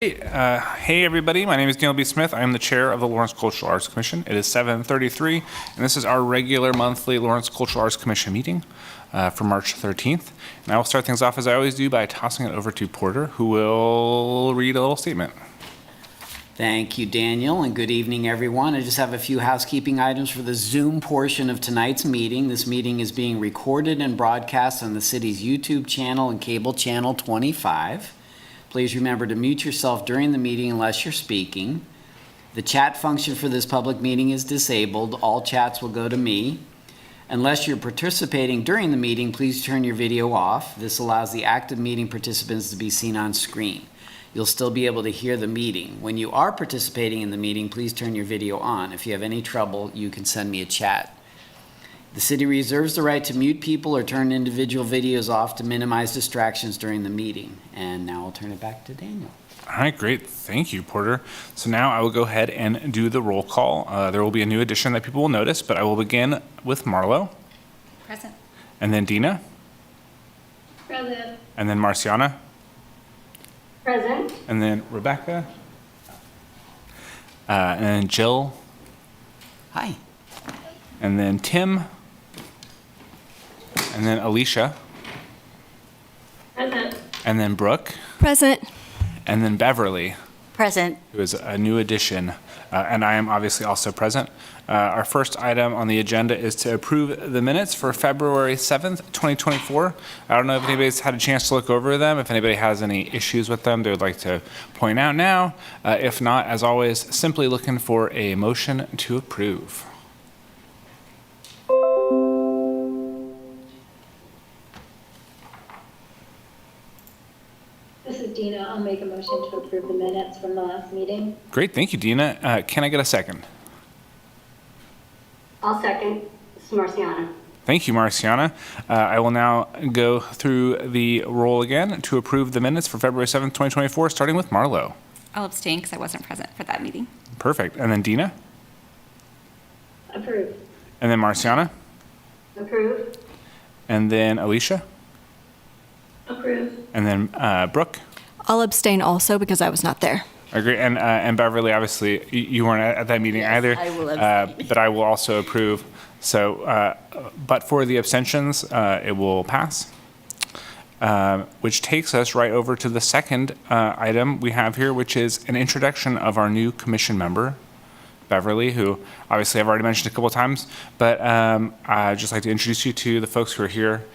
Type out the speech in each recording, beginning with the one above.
Hey everybody, my name is Neil B. Smith. I am the chair of the Lawrence Cultural Arts Commission. It is 7:33, and this is our regular monthly Lawrence Cultural Arts Commission meeting for March 13th. And I will start things off as I always do by tossing it over to Porter, who will read a little statement. Thank you, Daniel, and good evening, everyone. I just have a few housekeeping items for the Zoom portion of tonight's meeting. This meeting is being recorded and broadcast on the city's YouTube channel and cable channel 25. Please remember to mute yourself during the meeting unless you're speaking. The chat function for this public meeting is disabled. All chats will go to me. Unless you're participating during the meeting, please turn your video off. This allows the active meeting participants to be seen on screen. You'll still be able to hear the meeting. When you are participating in the meeting, please turn your video on. If you have any trouble, you can send me a chat. The city reserves the right to mute people or turn individual videos off to minimize distractions during the meeting. And now I'll turn it back to Daniel. All right, great. Thank you, Porter. So now I will go ahead and do the roll call. There will be a new addition that people will notice, but I will begin with Marlo. Present. And then Dina. Present. And then Marciana. Present. And then Rebecca. And then Jill. Hi. And then Tim. And then Alicia. Present. And then Brooke. Present. And then Beverly, Present. who is a new addition. And I am obviously also present. Our first item on the agenda is to approve the minutes for February 7th, 2024. I don't know if anybody's had a chance to look over them. If anybody has any issues with them they would like to point out now. If not, as always, simply looking for a motion to approve. This is Dina. I'll make a motion to approve the minutes from the last meeting. Great, thank you, Dina. Can I get a second? I'll second. This is Marciana. Thank you, Marciana. I will now go through the roll again to approve the minutes for February 7th, 2024, starting with Marlo. I'll abstain because I wasn't present for that meeting. Perfect. And then Dina? Approve. And then Marciana? Approve. And then Alicia? Approve. And then Brooke? I'll abstain also because I was not there. Agree. And Beverly, obviously, you weren't at that meeting either. I will abstain. But I will also approve. So, but for the abstentions, it will pass. Which takes us right over to the second item we have here, which is an introduction of our new commission member, Beverly, who obviously I've already mentioned a couple of times, but I'd just like to introduce you to the folks who are here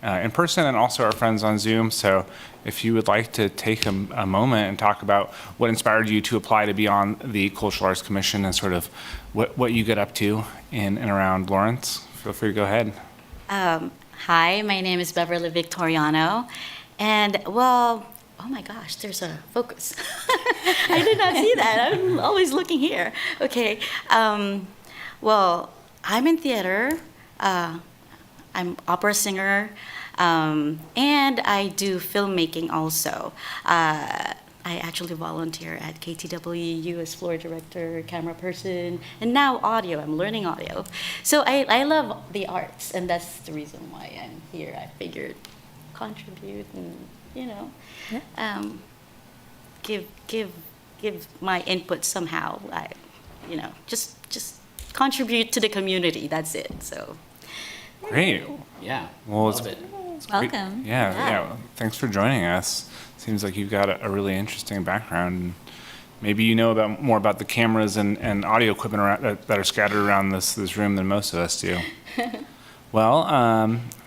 in person and also our friends on Zoom. So if you would like to take a moment and talk about what inspired you to apply to be on the Cultural Arts Commission and sort of what you get up to in and around Lawrence, feel free to go ahead. Hi, my name is Beverly Victoriano, and well, oh my gosh, there's a focus. I did not see that. I'm always looking here. Okay, well, I'm in theater. I'm opera singer, and I do filmmaking also. I actually volunteer at KTWU as floor director, camera person, and now audio. I'm learning audio. So I love the arts, and that's the reason why I'm here. I figured contribute and, give my input somehow. Just contribute to the community. That's it. So. Great. Yeah. Well, love it. Welcome. Yeah. Thanks for joining us. Seems like you've got a really interesting background. Maybe you know more about the cameras and audio equipment that are scattered around this room than most of us do. Well,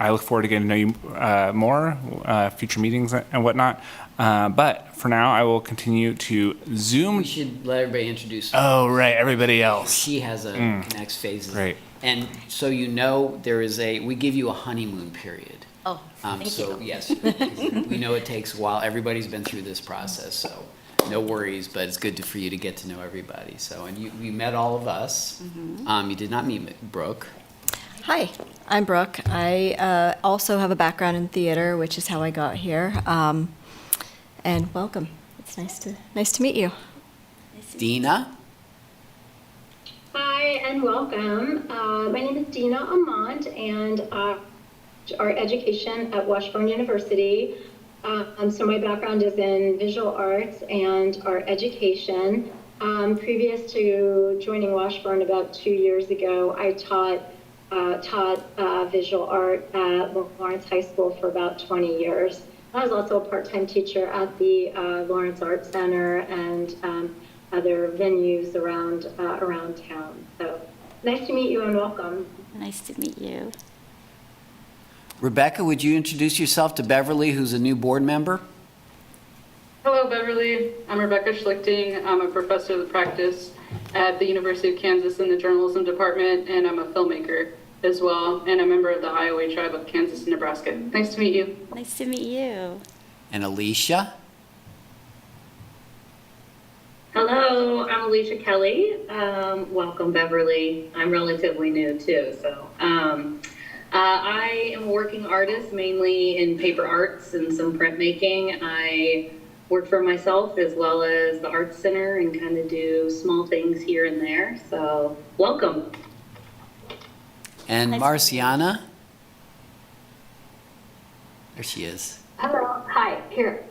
I look forward to getting to know you more, future meetings and whatnot. But for now, I will continue to Zoom. We should let everybody introduce. Oh, right, everybody else. She has a next phase. Great. And so we give you a honeymoon period. Oh, thank so you. yes, we know it takes a while. Everybody's been through this process, so no worries. But it's good for you to get to know everybody. So, and you met all of us. Mm-hmm. You did not meet Brooke. Hi, I'm Brooke. I also have a background in theater, which is how I got here. And welcome. It's nice to meet you. Dina. Hi and welcome. My name is Dina Amont, and our education at Washburn University. So my background is in visual arts and art education. Previous to joining Washburn about 2 years ago, I taught visual art at Lawrence High School for about 20 years. I was also a part-time teacher at the Lawrence Art Center and other venues around town. So nice to meet you and welcome. Nice to meet you. Rebecca, would you introduce yourself to Beverly, who's a new board member? Hello, Beverly. I'm Rebecca Schlichting. I'm a professor of practice at the University of Kansas in the journalism department, and I'm a filmmaker as well, and a member of the Iowa tribe of Kansas and Nebraska. Nice to meet you. Nice to meet you. And Alicia? Hello, I'm Alicia Kelly. Welcome, Beverly. I'm relatively new too, so I am a working artist, mainly in paper arts and some printmaking. I work for myself as well as the Arts Center and kind of do small things here and there. So, welcome. And Nice. Marciana? There she is. Hello. Hi. Here.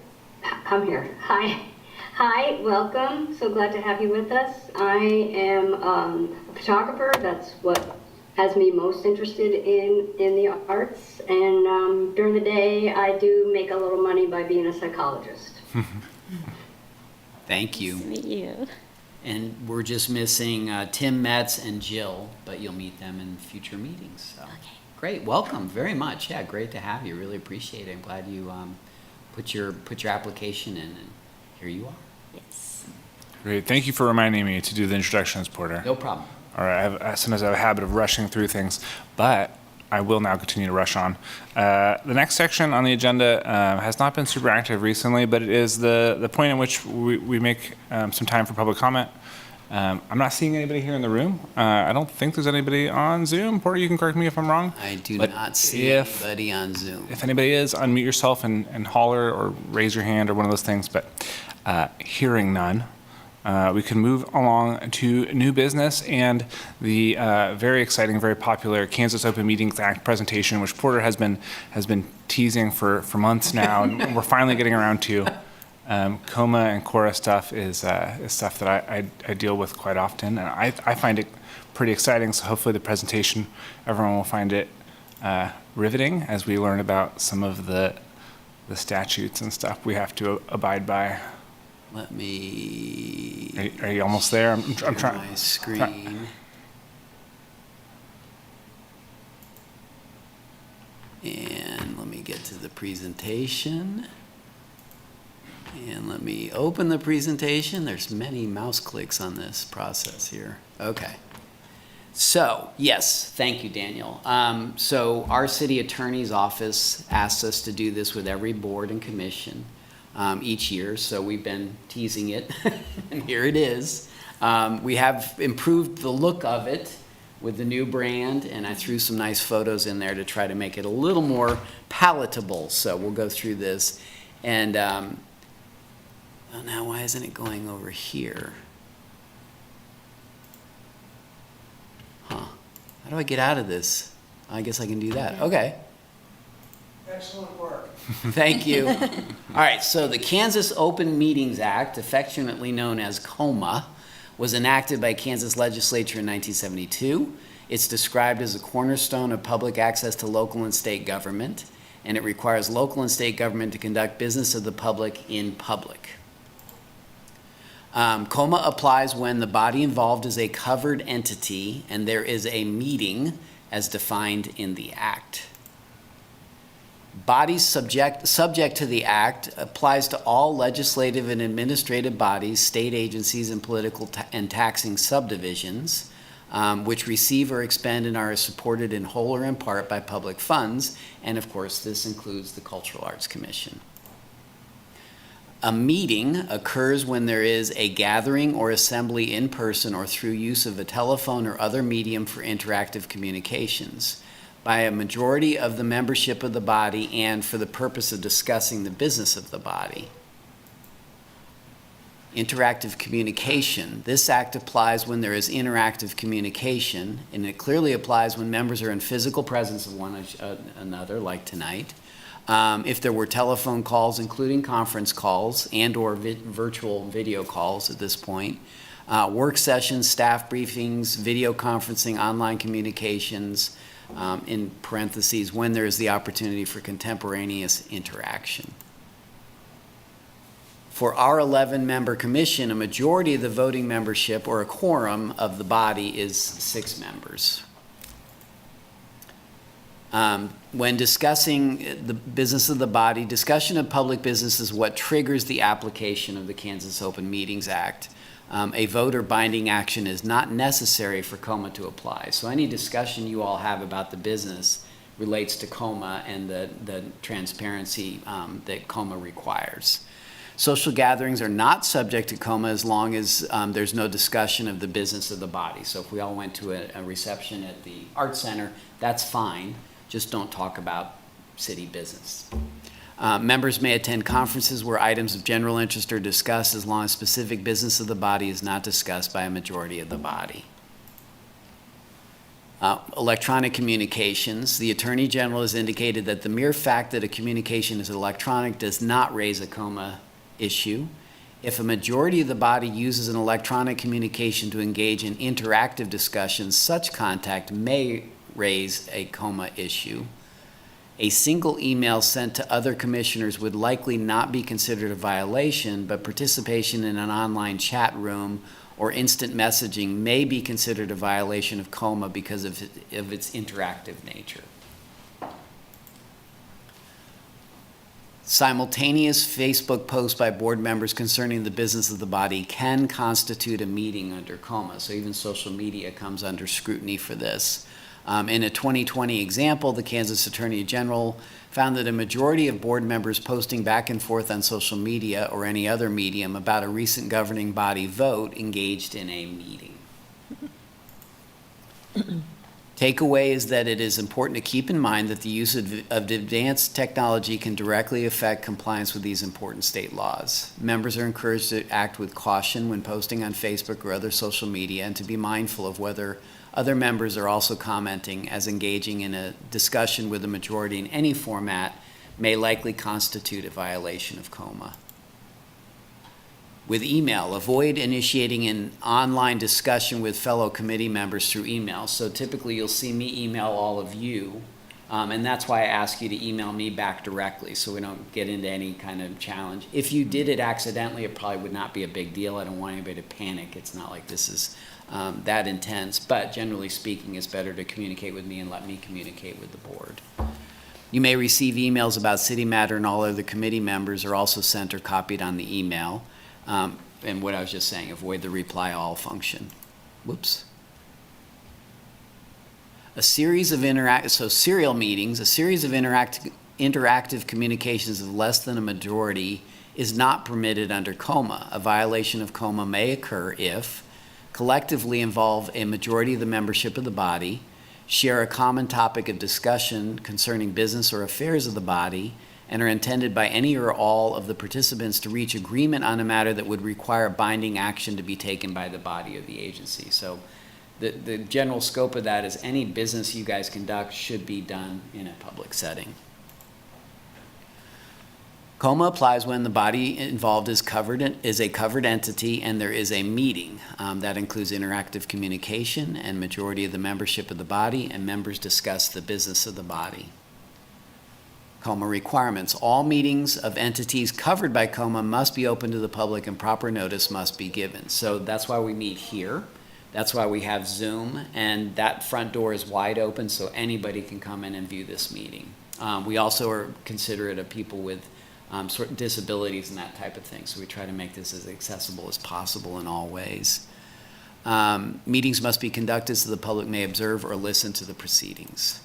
I'm here. Hi. Hi. Welcome. So glad to have you with us. I am a photographer. That's what has me most interested in the arts. And during the day, I do make a little money by being a psychologist. Thank Nice you. to meet you. And we're just missing Tim Metz and Jill, but you'll meet them in future meetings. So. Okay. Great, welcome very much. Yeah, great to have you. Really appreciate it. I'm glad you put your application in, and here you are. Yes. Great. Thank you for reminding me to do the introductions, Porter. No problem. All right. Sometimes I have a habit of rushing through things, but I will now continue to rush on. The next section on the agenda has not been super active recently, but it is the point in which we make some time for public comment. I'm not seeing anybody here in the room. I don't think there's anybody on Zoom. Porter, you can correct me if I'm wrong. I do But not see anybody on Zoom. If anybody is, unmute yourself and holler or raise your hand or one of those things. But hearing none, we can move along to new business and the very exciting, very popular Kansas Open Meetings Act presentation, which Porter has been teasing for months now, and we're finally getting around to. COMA and CORA stuff is stuff that I deal with quite often, and I find it pretty exciting. So hopefully the presentation, everyone will find it riveting as we learn about some of the statutes and stuff we have to abide by. Let me. Are you almost there? I'm share trying. my screen. And let me get to the presentation. And let me open the presentation. There's many mouse clicks on this process here. Okay. So, yes, thank you, Daniel. So our city attorney's office asks us to do this with every board and commission each year. So we've been teasing it, and here it is. We have improved the look of it with the new brand, and I threw some nice photos in there to try to make it a little more palatable. So we'll go through this. And oh, now why isn't it going over here? Huh. How do I get out of this? I guess I can do that. Okay. Excellent work. Thank you. All right, so the Kansas Open Meetings Act, affectionately known as COMA, was enacted by Kansas legislature in 1972. It's described as a cornerstone of public access to local and state government, and it requires local and state government to conduct business of the public in public. COMA applies when the body involved is a covered entity and there is a meeting as defined in the Act. Bodies subject to the Act applies to all legislative and administrative bodies, state agencies, and political and taxing subdivisions, which receive or expend and are supported in whole or in part by public funds. And of course, this includes the Cultural Arts Commission. A meeting occurs when there is a gathering or assembly in person or through use of a telephone or other medium for interactive communications by a majority of the membership of the body and for the purpose of discussing the business of the body. Interactive communication. This act applies when there is interactive communication, and it clearly applies when members are in physical presence of one another, like tonight, If there were telephone calls, including conference calls and/or virtual video calls at this point, work sessions, staff briefings, video conferencing, online communications, in parentheses, when there is the opportunity for contemporaneous interaction. For our 11-member commission, a majority of the voting membership, or a quorum of the body, is 6 members. When discussing the business of the body, discussion of public business is what triggers the application of the Kansas Open Meetings Act. A vote or binding action is not necessary for COMA to apply. So any discussion you all have about the business relates to COMA and the transparency that COMA requires. Social gatherings are not subject to COMA as long as there's no discussion of the business of the body. So if we all went to a reception at the Art Center, that's fine. Just don't talk about city business. Members may attend conferences where items of general interest are discussed as long as specific business of the body is not discussed by a majority of the body. Electronic communications. The Attorney General has indicated that the mere fact that a communication is electronic does not raise a COMA issue. If a majority of the body uses an electronic communication to engage in interactive discussions, such contact may raise a COMA issue. A single email sent to other commissioners would likely not be considered a violation, but participation in an online chat room or instant messaging may be considered a violation of COMA because of its interactive nature. Simultaneous Facebook posts by board members concerning the business of the body can constitute a meeting under COMA, so even social media comes under scrutiny for this. In a 2020 example, the Kansas Attorney General found that a majority of board members posting back and forth on social media or any other medium about a recent governing body vote engaged in a meeting. Takeaway is that it is important to keep in mind that the use of advanced technology can directly affect compliance with these important state laws. Members are encouraged to act with caution when posting on Facebook or other social media and to be mindful of whether other members are also commenting, as engaging in a discussion with the majority in any format may likely constitute a violation of COMA. With email, avoid initiating an online discussion with fellow committee members through email. So typically you'll see me email all of you, and that's why I ask you to email me back directly so we don't get into any kind of challenge. If you did it accidentally, it probably would not be a big deal. I don't want anybody to panic. It's not like this is that intense, but generally speaking, it's better to communicate with me and let me communicate with the board. You may receive emails about city matter, and all other committee members are also sent or copied on the email. And what I was just saying, avoid the reply all function. Whoops. Serial meetings, a series of interactive communications of less than a majority is not permitted under COMA. A violation of COMA may occur if collectively involve a majority of the membership of the body, share a common topic of discussion concerning business or affairs of the body, and are intended by any or all of the participants to reach agreement on a matter that would require binding action to be taken by the body or the agency. So the general scope of that is any business you guys conduct should be done in a public setting. COMA applies when the body involved is a covered entity and there is a meeting. That includes interactive communication and majority of the membership of the body, and members discuss the business of the body. COMA requirements. All meetings of entities covered by COMA must be open to the public and proper notice must be given. So that's why we meet here. That's why we have Zoom, and that front door is wide open so anybody can come in and view this meeting. We also are considerate of people with certain disabilities and that type of thing. So we try to make this as accessible as possible in all ways. Meetings must be conducted so the public may observe or listen to the proceedings.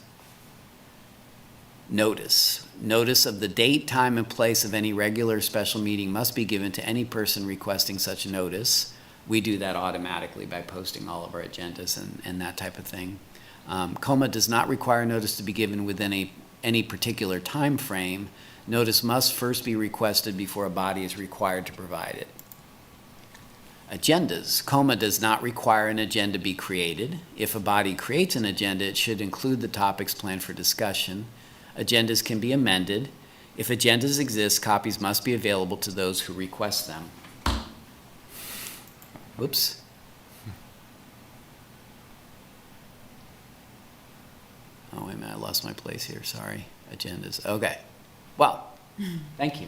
Notice. Notice of the date, time, and place of any regular or special meeting must be given to any person requesting such notice. We do that automatically by posting all of our agendas and that type of thing. COMA does not require notice to be given within any particular time frame. Notice must first be requested before a body is required to provide it. Agendas. COMA does not require an agenda be created. If a body creates an agenda, it should include the topics planned for discussion. Agendas can be amended. If agendas exist, copies must be available to those who request them. Whoops. Oh, wait a minute, I lost my place here, sorry. Agendas, okay. Well, thank you.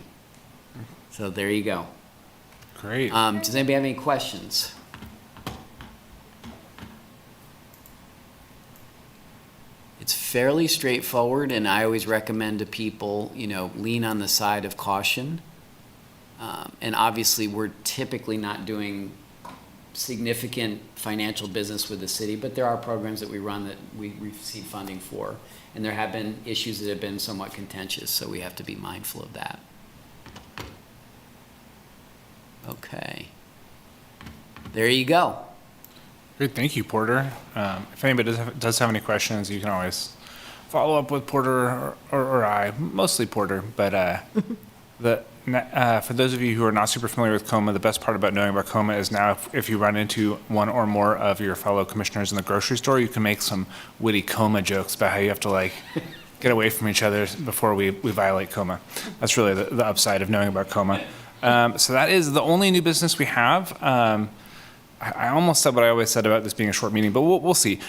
So there you go. Great. Does anybody have any questions? It's fairly straightforward, and I always recommend to people, lean on the side of caution. And obviously, we're typically not doing significant financial business with the city, but there are programs that we run that we receive funding for. And there have been issues that have been somewhat contentious, so we have to be mindful of that. Okay. There you go. Great, thank you, Porter. If anybody does have any questions, you can always follow up with Porter or I, mostly Porter. But for those of you who are not super familiar with COMA, the best part about knowing about COMA is now if you run into one or more of your fellow commissioners in the grocery store, you can make some witty COMA jokes about how you have to get away from each other before we violate COMA. That's really the upside of knowing about COMA. So that is the only new business we have. I almost said what I always said about this being a short meeting, but we'll see.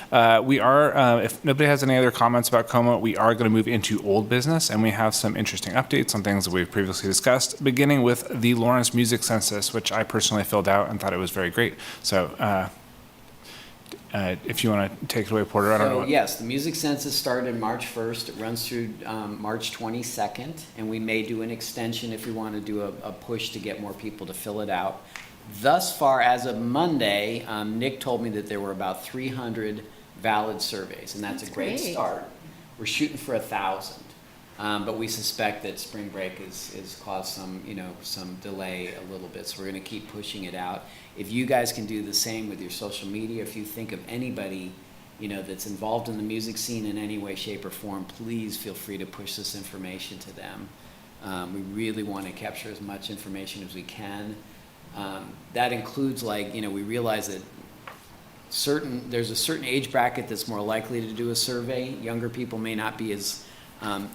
We are, if nobody has any other comments about COMA, we are going to move into old business, and we have some interesting updates on things that we've previously discussed, beginning with the Lawrence Music Census, which I personally filled out and thought it was very great. So if you want to take it away, Porter, I don't know. Yes, the music census started March 1st. It runs through March 22nd, and we may do an extension if we want to do a push to get more people to fill it out. Thus far, as of Monday, Nick told me that there were about 300 valid surveys, and that's a great start. We're shooting for 1,000, but we suspect that spring break has caused some delay a little bit, so we're going to keep pushing it out. If you guys can do the same with your social media, if you think of anybody that's involved in the music scene in any way, shape, or form, please feel free to push this information to them. We really want to capture as much information as we can. That includes we realize that there's a certain age bracket that's more likely to do a survey. Younger people may not be as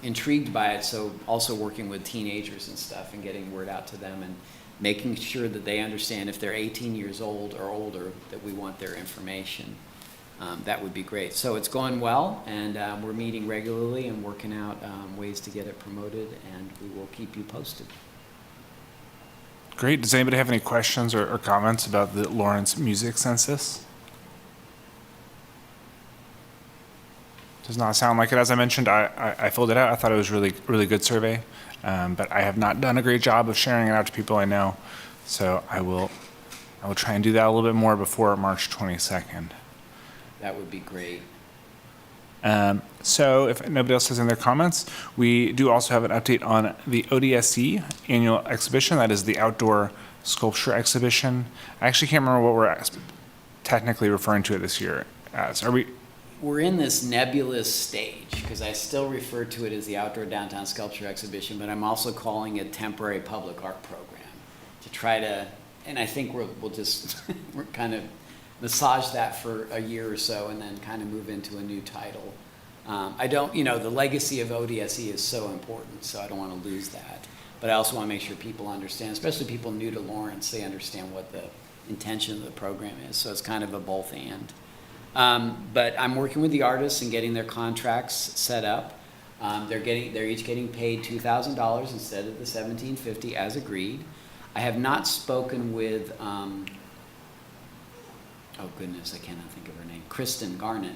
intrigued by it, so also working with teenagers and stuff and getting word out to them and making sure that they understand if they're 18 years old or older that we want their information. That would be great. So it's going well, and we're meeting regularly and working out ways to get it promoted, and we will keep you posted. Great. Does anybody have any questions or comments about the Lawrence Music Census? Does not sound like it. As I mentioned, I filled it out. I thought it was really, really good survey, but I have not done a great job of sharing it out to people I know. So I will try and do that a little bit more before March 22nd. That would be great. So if nobody else has any other comments, we do also have an update on the ODSE annual exhibition. That is the outdoor sculpture exhibition. I actually can't remember what we're technically referring to it this year as. We're in this nebulous stage because I still refer to it as the outdoor downtown sculpture exhibition, but I'm also calling it temporary public art program to try to, and I think we'll just we're kind of massage that for a year or so and then kind of move into a new title. The legacy of ODSE is so important, so I don't want to lose that. But I also want to make sure people understand, especially people new to Lawrence, they understand what the intention of the program is. So it's kind of a both and. But I'm working with the artists and getting their contracts set up. They're each getting paid $2,000 instead of the $1,750 as agreed. I have not spoken with, oh goodness, I cannot think of her name, Kristen Garnett,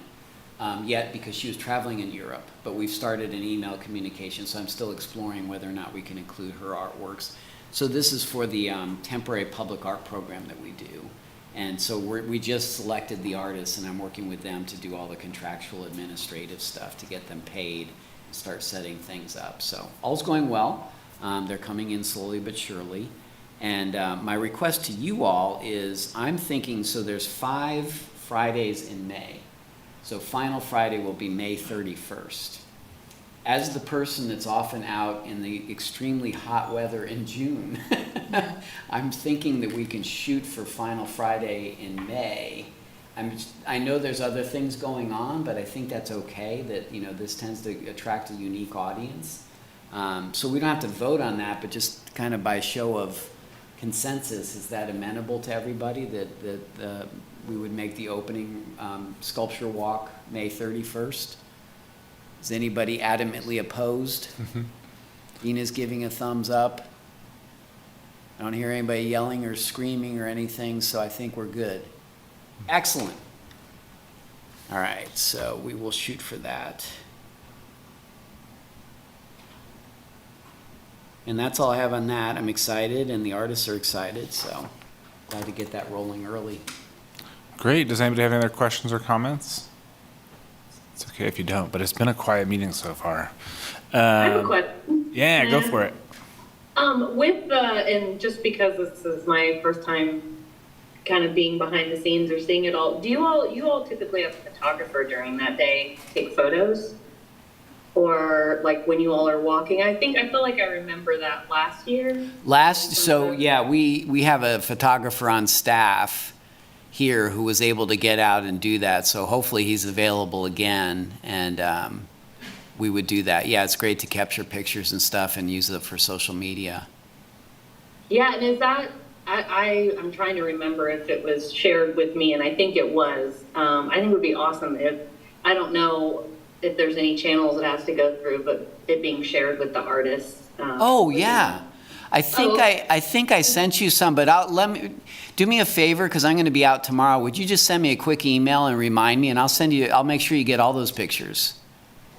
yet because she was traveling in Europe. But we've started an email communication, so I'm still exploring whether or not we can include her artworks. So this is for the temporary public art program that we do. And so we just selected the artists, and I'm working with them to do all the contractual administrative stuff to get them paid and start setting things up. So all's going well. They're coming in slowly but surely. And my request to you all is I'm thinking, so there's 5 Fridays in May. So final Friday will be May 31st. As the person that's often out in the extremely hot weather in June, I'm thinking that we can shoot for final Friday in May. I know there's other things going on, but I think that's okay that, this tends to attract a unique audience. So we don't have to vote on that, but just kind of by show of consensus, is that amenable to everybody that we would make the opening sculpture walk May 31st? Is anybody adamantly opposed? Dina's giving a thumbs up. I don't hear anybody yelling or screaming or anything, so I think we're good. Excellent. All right, so we will shoot for that. And that's all I have on that. I'm excited, and the artists are excited, so glad to get that rolling early. Great. Does anybody have any other questions or comments? It's okay if you don't, but it's been a quiet meeting so far. I have a question. Yeah, go for it. And just because this is my first time kind of being behind the scenes or seeing it all, you all typically have a photographer during that day take photos? Or like when you all are walking? I feel like I remember that last year. We have a photographer on staff here who was able to get out and do that. So hopefully he's available again, and we would do that. Yeah, it's great to capture pictures and stuff and use it for social media. Yeah, and is that, I'm trying to remember if it was shared with me, and I think it was. I think it would be awesome if, I don't know if there's any channels it has to go through, but it being shared with the artists. Yeah. I think I sent you some, but do me a favor, because I'm going to be out tomorrow. Would you just send me a quick email and remind me, and I'll make sure you get all those pictures.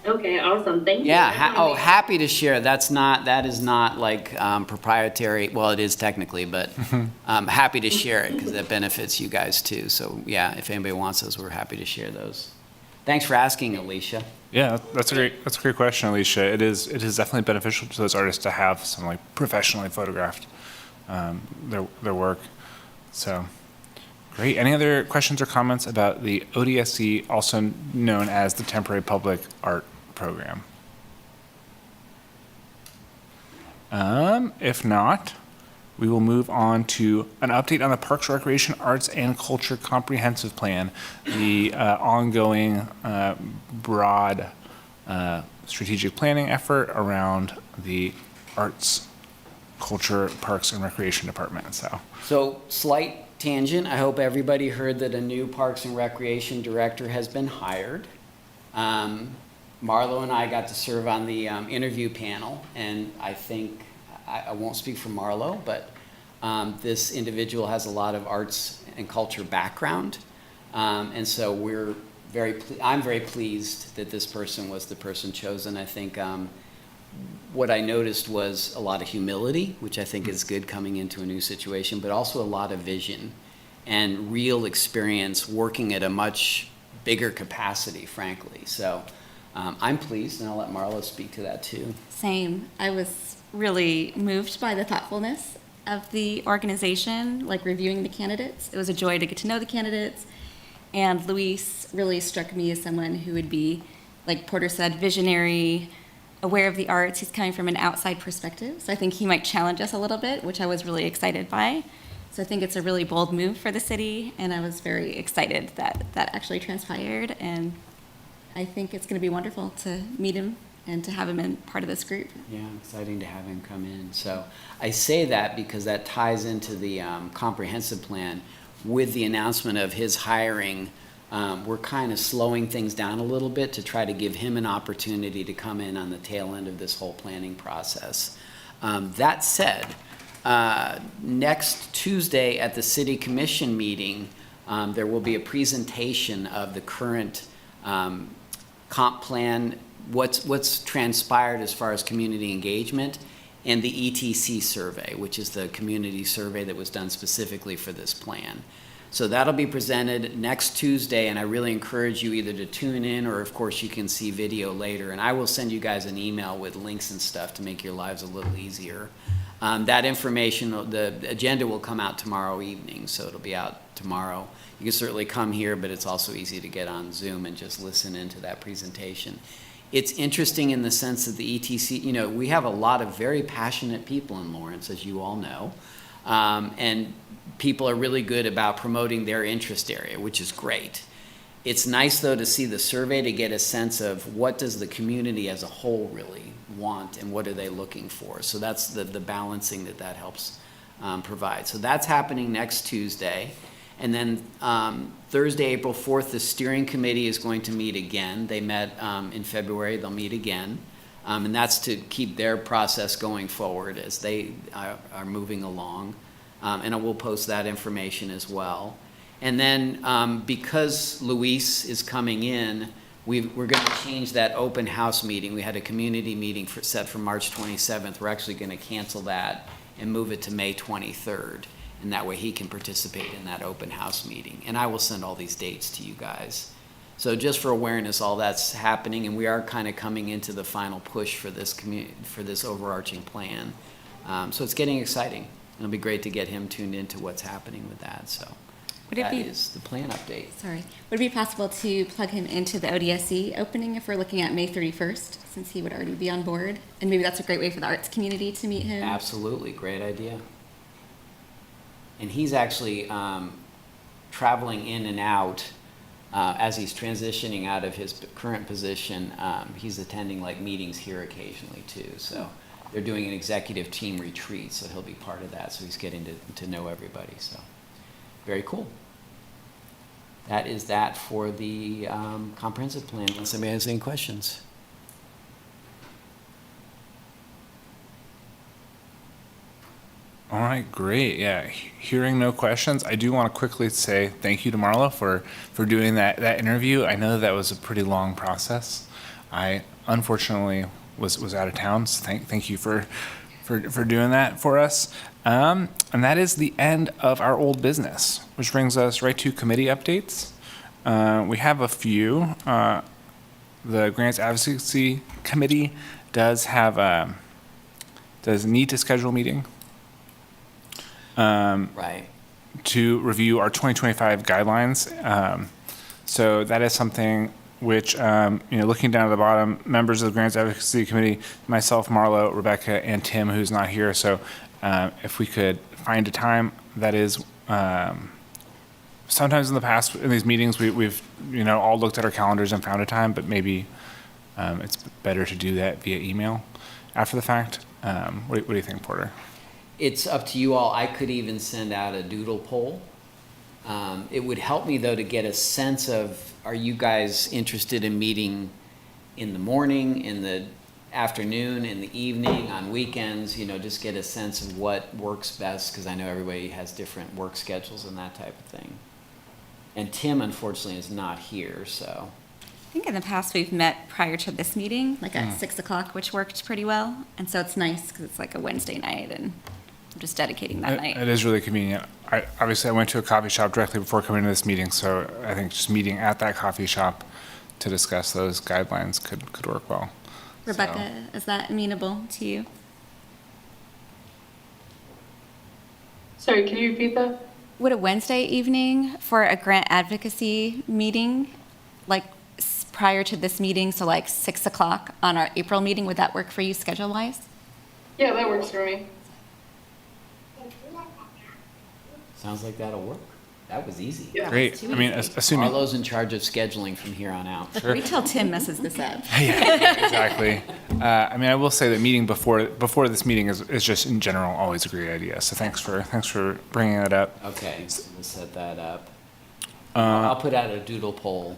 Okay, awesome. Thank you. Yeah, happy to share. That is not like proprietary. Well, it is technically, but I'm happy to share it because that benefits you guys too. So yeah, if anybody wants those, we're happy to share those. Thanks for asking, Alicia. Yeah, that's a great question, Alicia. It is definitely beneficial to those artists to have some like professionally photographed their work. So great. Any other questions or comments about the ODSE, also known as the Temporary Public Art Program? If not, we will move on to an update on the Parks, Recreation, Arts, and Culture Comprehensive Plan, the ongoing broad strategic planning effort around the arts, culture, parks, and recreation department. So slight tangent. I hope everybody heard that a new Parks and Recreation director has been hired. Marlo and I got to serve on the interview panel, and I think, I won't speak for Marlo, but this individual has a lot of arts and culture background. And so I'm very pleased that this person was the person chosen. I think what I noticed was a lot of humility, which I think is good coming into a new situation, but also a lot of vision and real experience working at a much bigger capacity, frankly. So I'm pleased, and I'll let Marlo speak to that too. Same. I was really moved by the thoughtfulness of the organization, like reviewing the candidates. It was a joy to get to know the candidates. And Luis really struck me as someone who would be, like Porter said, visionary, aware of the arts. He's coming from an outside perspective. So I think he might challenge us a little bit, which I was really excited by. So I think it's a really bold move for the city. And I was very excited that that actually transpired. And I think it's going to be wonderful to meet him and to have him in part of this group. Yeah, exciting to have him come in. So I say that because that ties into the comprehensive plan. With the announcement of his hiring, we're kind of slowing things down a little bit to try to give him an opportunity to come in on the tail end of this whole planning process. That said, next Tuesday at the City Commission meeting, there will be a presentation of the current comp plan, what's transpired as far as community engagement, and the ETC survey, which is the community survey that was done specifically for this plan. So that'll be presented next Tuesday, and I really encourage you either to tune in or, of course, you can see video later. And I will send you guys an email with links and stuff to make your lives a little easier. That information, the agenda will come out tomorrow evening, so it'll be out tomorrow. You can certainly come here, but it's also easy to get on Zoom and just listen into that presentation. It's interesting in the sense that the ETC, we have a lot of very passionate people in Lawrence, as you all know, and people are really good about promoting their interest area, which is great. It's nice, though, to see the survey to get a sense of what does the community as a whole really want and what are they looking for. So that's the balancing that helps provide. So that's happening next Tuesday. And then Thursday, April 4th, the steering committee is going to meet again. They met in February. They'll meet again. And that's to keep their process going forward as they are moving along. And I will post that information as well. And then because Luis is coming in, we're going to change that open house meeting. We had a community meeting set for March 27th. We're actually going to cancel that and move it to May 23rd. And that way he can participate in that open house meeting. And I will send all these dates to you guys. So just for awareness, all that's happening, and we are kind of coming into the final push for this overarching plan. So it's getting exciting. It'll be great to get him tuned into what's happening with that. So that is the plan update. Sorry. Would it be possible to plug him into the ODSE opening if we're looking at May 31st, since he would already be on board? And maybe that's a great way for the arts community to meet him. Absolutely, great idea. And he's actually traveling in and out as he's transitioning out of his current position. He's attending like meetings here occasionally too. So they're doing an executive team retreat, so he'll be part of that. So he's getting to know everybody. So very cool. That is that for the comprehensive plan. Unless anybody has any questions. All right, great. Yeah, hearing no questions, I do want to quickly say thank you to Marla for doing that interview. I know that was a pretty long process. I unfortunately was out of town, so thank you for doing that for us. And that is the end of our old business, which brings us right to committee updates. We have a few. The Grants Advocacy Committee does need to schedule a meeting. Right. To review our 2025 guidelines. So that is something which, looking down at the bottom, members of the Grants Advocacy Committee, myself, Marlo, Rebecca, and Tim, who's not here. So if we could find a time that is, sometimes in the past, in these meetings, we've all looked at our calendars and found a time, but maybe it's better to do that via email after the fact. What do you think, Porter? It's up to you all. I could even send out a doodle poll. It would help me, though, to get a sense of, are you guys interested in meeting in the morning, in the afternoon, in the evening, on weekends? Just get a sense of what works best, because I know everybody has different work schedules and that type of thing. And Tim, unfortunately, is not here, so. I think in the past we've met prior to this meeting, like at 6 o'clock, which worked pretty well. And so it's nice because it's like a Wednesday night and I'm just dedicating that night. It is really convenient. I went to a coffee shop directly before coming to this meeting, so I think just meeting at that coffee shop to discuss those guidelines could work well. Rebecca, is that amenable to you? Sorry, can you repeat that? Would a Wednesday evening for a grant advocacy meeting, like prior to this meeting, so like 6 o'clock on our April meeting, would that work for you schedule-wise? Yeah, that works for me. Sounds like that'll work. That was easy. Yeah. Great. I mean, assuming. Marlo's in charge of scheduling from here on out. Sure. Wait till Tim messes this up. Yeah, exactly. I will say that meeting before this meeting is just in general always a great idea. So thanks for bringing that up. Okay, so we'll set that up. I'll put out a doodle poll.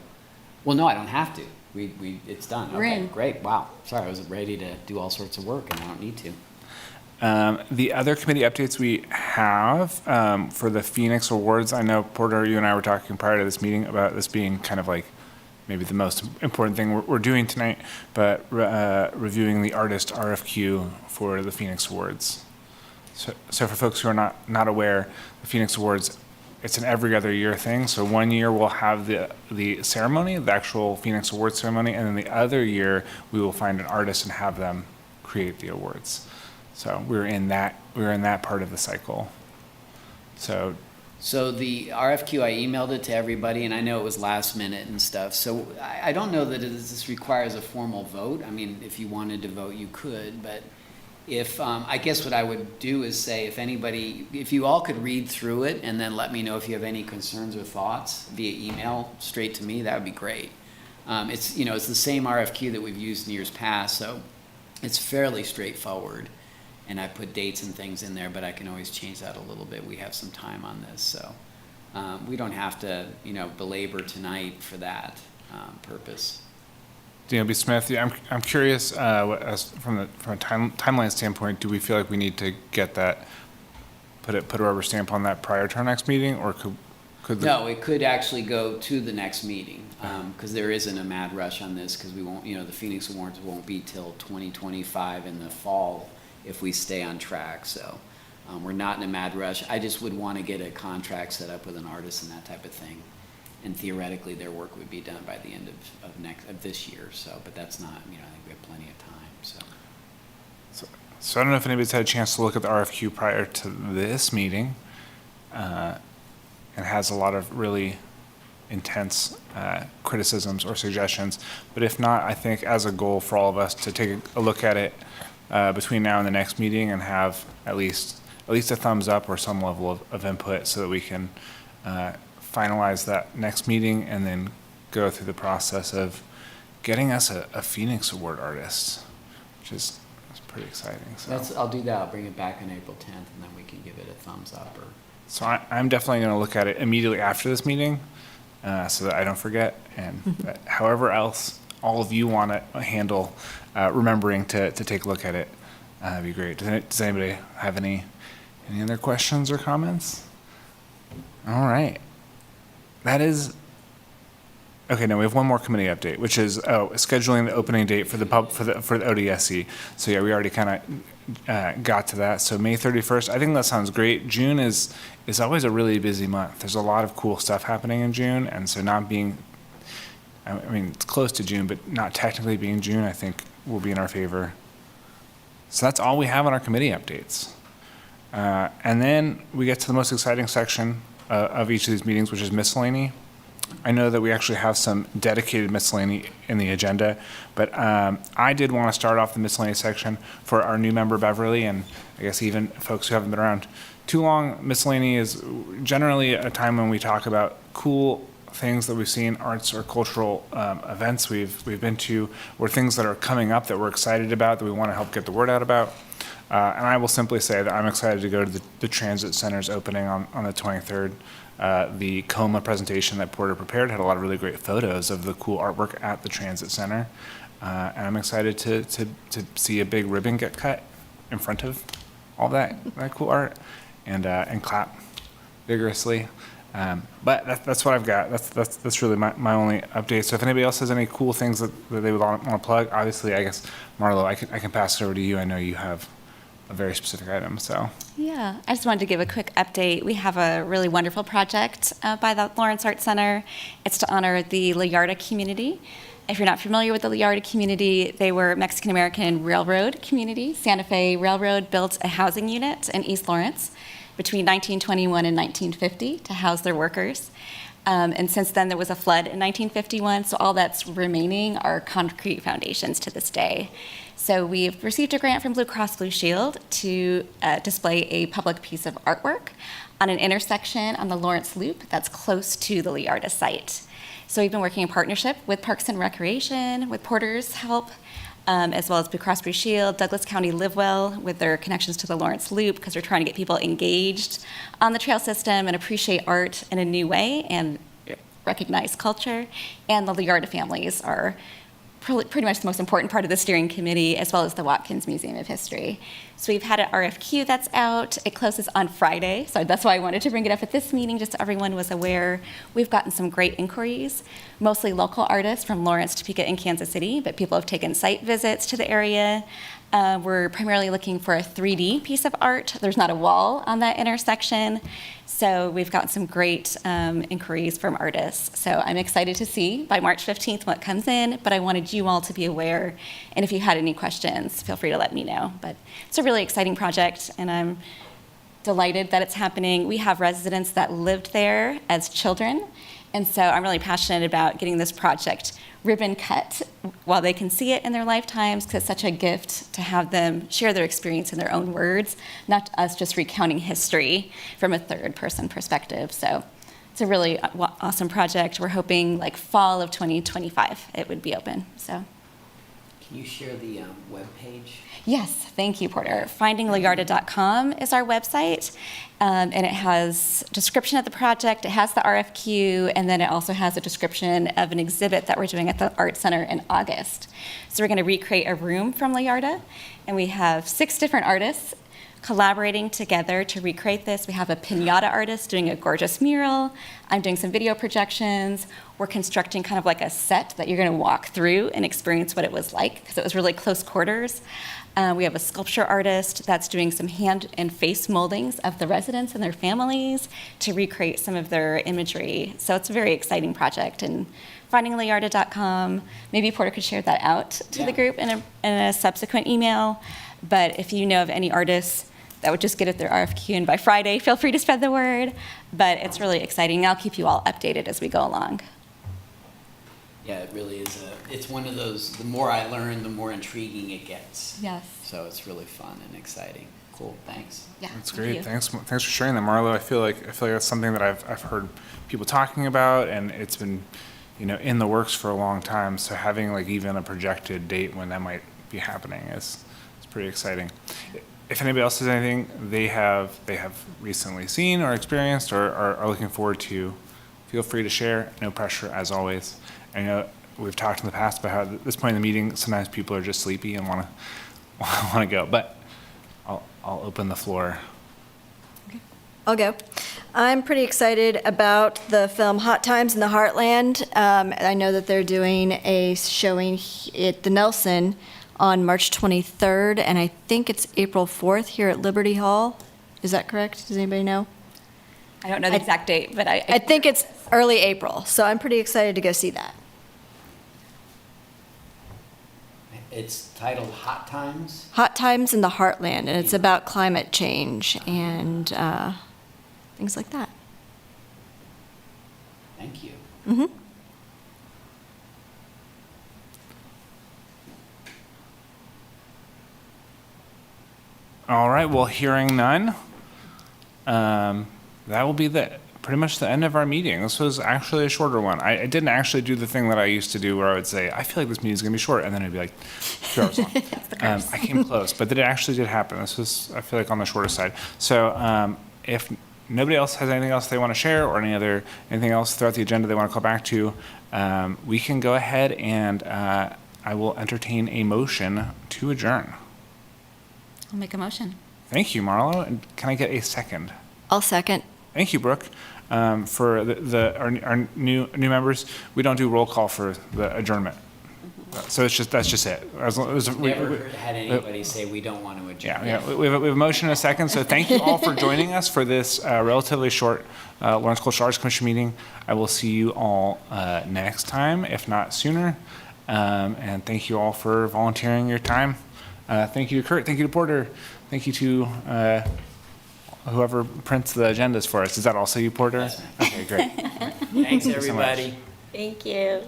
Well, no, I don't have to. It's done. We're Okay, in. great. Wow. Sorry, I was ready to do all sorts of work and I don't need to. The other committee updates we have for the Phoenix Awards, I know, Porter, you and I were talking prior to this meeting about this being kind of like maybe the most important thing we're doing tonight, but reviewing the artist RFQ for the Phoenix Awards. So for folks who are not aware, the Phoenix Awards, it's an every other year thing. So one year we'll have the ceremony, the actual Phoenix Awards ceremony, and then the other year we will find an artist and have them create the awards. So we're in that part of the cycle. So the RFQ, I emailed it to everybody, and I know it was last minute and stuff. So I don't know that this requires a formal vote. I mean, if you wanted to vote, you could, but If, I guess what I would do is say, if you all could read through it and then let me know if you have any concerns or thoughts via email straight to me, that would be great. It's the same RFQ that we've used in years past, so it's fairly straightforward. And I put dates and things in there, but I can always change that a little bit. We have some time on this, so we don't have to, belabor tonight for that purpose. DLB Smith, yeah, I'm curious, from a timeline standpoint, do we feel like we need to get that, put a rubber stamp on that prior to our next meeting, or could No, it could actually go to the next meeting, because there isn't a mad rush on this, because we won't, the Phoenix Awards won't be till 2025 in the fall if we stay on track, so we're not in a mad rush. I just would want to get a contract set up with an artist and that type of thing. And theoretically, their work would be done by the end of this year. So, but that's not. I think we have plenty of time. So I don't know if anybody's had a chance to look at the RFQ prior to this meeting, and has a lot of really intense criticisms or suggestions. But if not, I think as a goal for all of us to take a look at it between now and the next meeting and have at least a thumbs up or some level of input, so that we can finalize that next meeting and then go through the process of getting us a Phoenix Award artist, which is pretty exciting. So I'll do that. I'll bring it back on April 10th, and then we can give it a thumbs up. So I'm definitely going to look at it immediately after this meeting, so that I don't forget. And that however else all of you want to handle remembering to take a look at it, that'd be great. Does anybody have any other questions or comments? All right. That is, okay, no, we have one more committee update, which is, scheduling the opening date for the ODSE. So yeah, we already kind of got to that. So May 31st, I think that sounds great. June is always a really busy month. There's a lot of cool stuff happening in June, and so not being, it's close to June, but not technically being June, I think will be in our favor. So that's all we have on our committee updates. And then we get to the most exciting section of each of these meetings, which is miscellany. I know that we actually have some dedicated miscellany in the agenda, but I did want to start off the miscellany section for our new member Beverly, and I guess even folks who haven't been around too long. Miscellany is generally a time when we talk about cool things that we've seen, arts or cultural events we've been to, or things that are coming up that we're excited about, that we want to help get the word out about. And I will simply say that I'm excited to go to the Transit Center's opening on the 23rd. The COMA presentation that Porter prepared had a lot of really great photos of the cool artwork at the Transit Center. And I'm excited to see a big ribbon get cut in front of all that cool art and clap vigorously. But that's what I've got. That's really my only update. So if anybody else has any cool things that they would want to plug, obviously, I guess, Marlo, I can pass it over to you. I know you have a very specific item, so. Yeah, I just wanted to give a quick update. We have a really wonderful project by the Lawrence Art Center. It's to honor the Lillarda community. If you're not familiar with the Lillarda community, they were a Mexican-American railroad community. Santa Fe Railroad built a housing unit in East Lawrence between 1921 and 1950 to house their workers. And since then, there was a flood in 1951, so all that's remaining are concrete foundations to this day. So we've received a grant from Blue Cross Blue Shield to display a public piece of artwork on an intersection on the Lawrence Loop that's close to the Lillarda site. So we've been working in partnership with Parks and Recreation, with Porter's help, as well as Blue Cross Blue Shield, Douglas County Live Well with their connections to the Lawrence Loop, because we're trying to get people engaged on the trail system and appreciate art in a new way and recognize culture. And the Lillarda families are pretty much the most important part of the steering committee, as well as the Watkins Museum of History. So we've had an RFQ that's out. It closes on Friday, so that's why I wanted to bring it up at this meeting, just so everyone was aware. We've gotten some great inquiries, mostly local artists from Lawrence, Topeka, and Kansas City, but people have taken site visits to the area. We're primarily looking for a 3D piece of art. There's not a wall on that intersection. So we've gotten some great inquiries from artists. So I'm excited to see by March 15th what comes in, but I wanted you all to be aware. And if you had any questions, feel free to let me know. But it's a really exciting project, and I'm delighted that it's happening. We have residents that lived there as children And so I'm really passionate about getting this project ribbon cut while they can see it in their lifetimes, because it's such a gift to have them share their experience in their own words, not us just recounting history from a third-person perspective. So it's a really awesome project. We're hoping like fall of 2025 it would be open. So. Can you share the webpage? Yes, thank you, Porter. FindingLayarda.com is our website, and it has a description of the project, it has the RFQ, and then it also has a description of an exhibit that we're doing at the Art Center in August. So we're going to recreate a room from Layarda, and we have 6 different artists collaborating together to recreate this. We have a piñata artist doing a gorgeous mural. I'm doing some video projections. We're constructing kind of like a set that you're going to walk through and experience what it was like, because it was really close quarters. We have a sculpture artist that's doing some hand and face moldings of the residents and their families to recreate some of their imagery. So it's a very exciting project. And findinglayarda.com, maybe Porter could share that out to the group in a subsequent email. But if you know of any artists that would just get at their RFQ, and by Friday, feel free to spread the word. But it's really exciting. I'll keep you all updated as we go along. Yeah, it really is it's one of those, the more I learn, the more intriguing it gets. Yes. So it's really fun and exciting. Cool, thanks. Yeah. That's thank great. you. Thanks for sharing that, Marlo. I feel like that's something that I've heard people talking about, and it's been, in the works for a long time. So having like even a projected date when that might be happening is pretty exciting. If anybody else has anything they have recently seen or experienced or are looking forward to, feel free to share. No pressure, as always. I know we've talked in the past about how at this point in the meeting, sometimes people are just sleepy and want to go, but I'll open the floor. I'll go. I'm pretty excited about the film Hot Times in the Heartland. I know that they're doing a showing at the Nelson on March 23rd, and I think it's April 4th here at Liberty Hall. Is that correct? Does anybody know? I don't know the exact date, but I think it's early April, so I'm pretty excited to go see that. It's titled Hot Times? Hot Times in the Heartland, and it's about climate change and things like that. Thank you. Mm-hmm. All right, well, hearing none, that will be pretty much the end of our meeting. This was actually a shorter one. I didn't actually do the thing that I used to do where I would say, I feel like this meeting is going to be short, and then it'd be like 2 hours long. I came close, but it actually did happen. This was, I feel like, on the shorter side. So if nobody else has anything else they want to share or anything else throughout the agenda they want to call back to, we can go ahead and I will entertain a motion to adjourn. I'll make a motion. Thank you, Marlo. And can I get a second? I'll second. Thank you, Brooke. For our new members, we don't do roll call for the adjournment. So that's just it. Never had anybody say we don't want to adjourn. Yeah. We have a motion and a second. So thank you all for joining us for this relatively short Lawrence Cultural Arts Commission meeting. I will see you all next time, if not sooner. And thank you all for volunteering your time. Thank you to Kurt. Thank you to Porter. Thank you to whoever prints the agendas for us. Is that also you, Porter? Yes, ma'am. Okay, great. Thanks, you so much. everybody. Thank you.